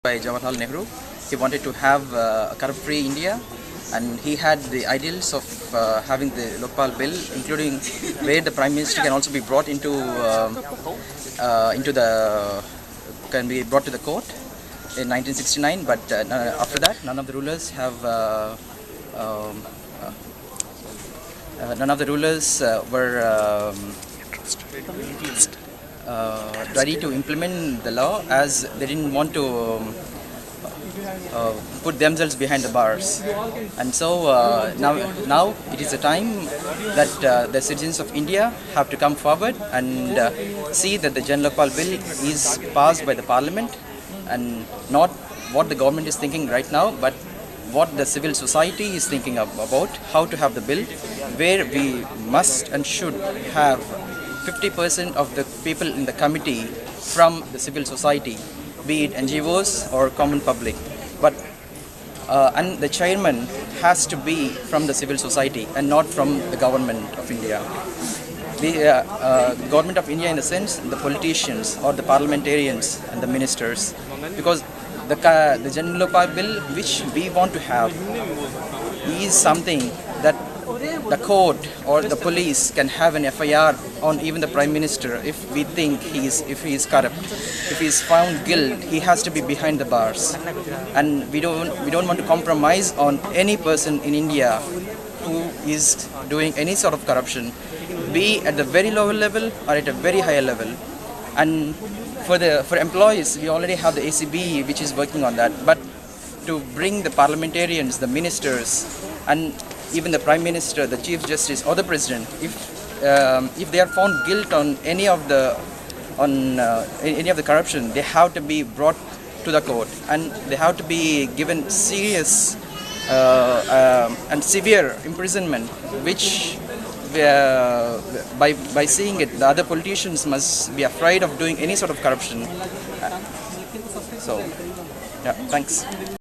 by Jawaharlal Nehru. He wanted to have a corrupt-free India, and he had the ideals of having the Lokpal bill, including where the Prime Minister can also be brought into the court in 1969. But after that, none of the rulers were ready to implement the law, as they didn't want to put themselves behind the bars. And so now it is a time that the citizens of India have to come forward and see that the Jan Lokpal bill is passed by the parliament, and not what the government is thinking right now, but what the civil society is thinking about how to have the bill, where we must and should have 50% of the people in the committee from the civil society, be it NGOs or common public. But and the chairman has to be from the civil society and not from the government of India. The government of India, in a sense, the politicians or the parliamentarians and the ministers, because the General Lokpal bill which we want to have is something that the court or the police can have an FIR on even the Prime Minister if we think he is corrupt. If he is found guilty, he has to be behind the bars. And we don't want to compromise on any person in India who is doing any sort of corruption, be at the very lower level or at a very higher level. And for employees, we already have the ACB which is working on that. But to bring the parliamentarians, the ministers, and even the Prime Minister, the Chief Justice, or the President, if they are found guilty on any of the corruption, they have to be brought to the court, and they have to be given serious and severe imprisonment, which by seeing it, the other politicians must be afraid of doing any sort of corruption. So, yeah, thanks.